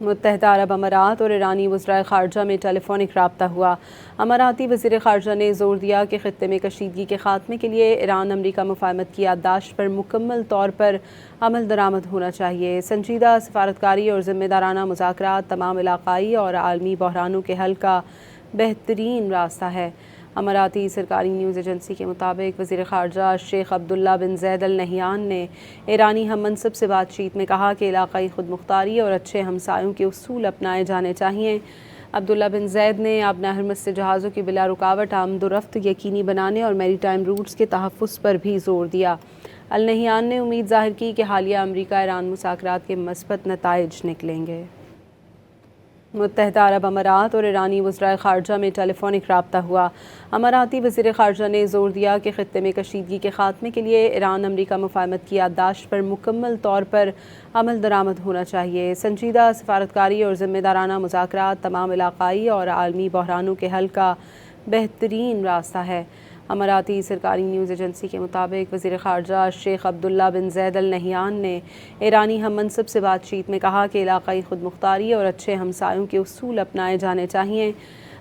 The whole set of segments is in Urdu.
متحدہ عرب امارات اور ایرانی وزرائے خارجہ میں ٹیلی فونک رابطہ ہوا۔ اماراتی وزیر خارجہ نے زور دیا کہ خطے میں کشیدگی کے خاتمے کے لیے ایران امریکہ مفاہمت کی یادداشت پر مکمل طور پر عمل درآمد ہونا چاہیے۔ سنجیدہ سفارتکاری اور ذمہ دارانہ مذاکرات تمام علاقائی اور عالمی بحرانوں کے حل کا بہترین راستہ ہے۔ اماراتی سرکاری نیوز ایجنسی کے مطابق وزیر خارجہ شیخ عبداللہ بن زید ال نہیان نے ایرانی ہم منصب سے بات چیت میں کہا کہ علاقائی خود مختاری اور اچھے ہمسایوں کے اصول اپنائے جانے چاہئیں۔ عبداللہ بن زید نے آبنہ ہرمز سے جہازوں کی بلا رکاوٹ آمد و رفت یقینی بنانے اور میری ٹائم روٹس کے تحفظ پر بھی زور دیا۔ النہیان نے امید ظاہر کی کہ حالیہ امریکہ ایران مذاکرات کے مثبت نتائج نکلیں گے۔ متحدہ عرب امارات اور ایرانی وزرائے خارجہ میں ٹیلی فونک رابطہ ہوا۔ اماراتی وزیر خارجہ نے زور دیا کہ خطے میں کشیدگی کے خاتمے کے لیے ایران امریکہ مفاہمت کی یادداشت پر مکمل طور پر عمل درآمد ہونا چاہیے۔ سنجیدہ سفارتکاری اور ذمہ دارانہ مذاکرات تمام علاقائی اور عالمی بحرانوں کے حل کا بہترین راستہ ہے۔ اماراتی سرکاری نیوز ایجنسی کے مطابق وزیر خارجہ شیخ عبداللہ بن زید ال نہیان نے ایرانی ہم منصب سے بات چیت میں کہا کہ علاقائی خود مختاری اور اچھے ہمسایوں کے اصول اپنائے جانے چاہئیں۔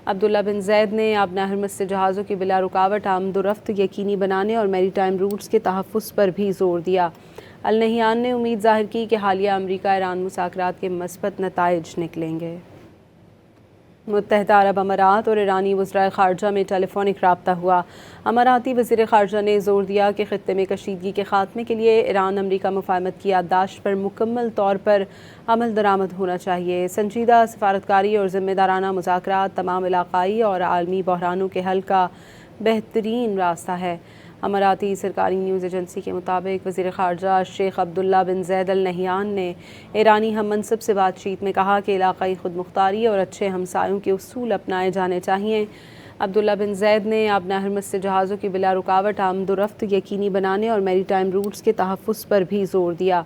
عبداللہ بن زید نے آبنہ ہرمز سے جہازوں کی بلا رکاوٹ آمد و رفت یقینی بنانے اور میری ٹائم روٹس کے تحفظ پر بھی زور دیا۔ النہیان نے امید ظاہر کی کہ حالیہ امریکہ ایران مذاکرات کے مثبت نتائج نکلیں گے۔ متحدہ عرب امارات اور ایرانی وزرائے خارجہ میں ٹیلی فونک رابطہ ہوا۔ اماراتی وزیر خارجہ نے زور دیا کہ خطے میں کشیدگی کے خاتمے کے لیے ایران امریکہ مفاہمت کی یادداشت پر مکمل طور پر عمل درآمد ہونا چاہیے۔ سنجیدہ سفارتکاری اور ذمہ دارانہ مذاکرات تمام علاقائی اور عالمی بحرانوں کے حل کا بہترین راستہ ہے۔ اماراتی سرکاری نیوز ایجنسی کے مطابق وزیر خارجہ شیخ عبداللہ بن زید ال نہیان نے ایرانی ہم منصب سے بات چیت میں کہا کہ علاقائی خود مختاری اور اچھے ہمسایوں کے اصول اپنائے جانے چاہئیں۔ عبداللہ بن زید نے آبنہ ہرمز سے جہازوں کی بلا رکاوٹ آمد و رفت یقینی بنانے اور میری ٹائم روٹس کے تحفظ پر بھی زور دیا۔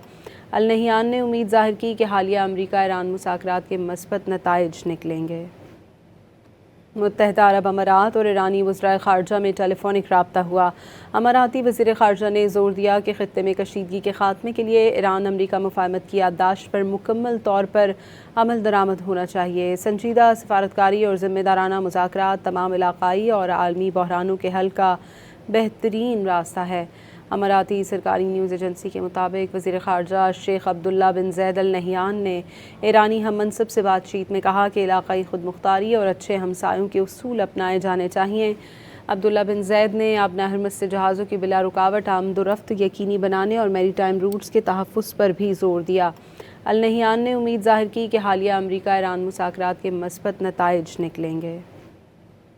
النہیان نے امید ظاہر کی کہ حالیہ امریکہ ایران مذاکرات کے مثبت نتائج نکلیں گے۔ متحدہ عرب امارات اور ایرانی وزرائے خارجہ میں ٹیلی فونک رابطہ ہوا۔ اماراتی وزیر خارجہ نے زور دیا کہ خطے میں کشیدگی کے خاتمے کے لیے ایران امریکہ مفاہمت کی یادداشت پر مکمل طور پر عمل درآمد ہونا چاہیے۔ سنجیدہ سفارتکاری اور ذمہ دارانہ مذاکرات تمام علاقائی اور عالمی بحرانوں کے حل کا بہترین راستہ ہے۔ اماراتی سرکاری نیوز ایجنسی کے مطابق وزیر خارجہ شیخ عبداللہ بن زید ال نہیان نے ایرانی ہم منصب سے بات چیت میں کہا کہ علاقائی خود مختاری اور اچھے ہمسایوں کے اصول اپنائے جانے چاہئیں۔ عبداللہ بن زید نے آبنہ ہرمز سے جہازوں کی بلا رکاوٹ آمد و رفت یقینی بنانے اور میری ٹائم روٹس کے تحفظ پر بھی زور دیا۔ النہیان نے امید ظاہر کی کہ حالیہ امریکہ ایران مذاکرات کے مثبت نتائج نکلیں گے۔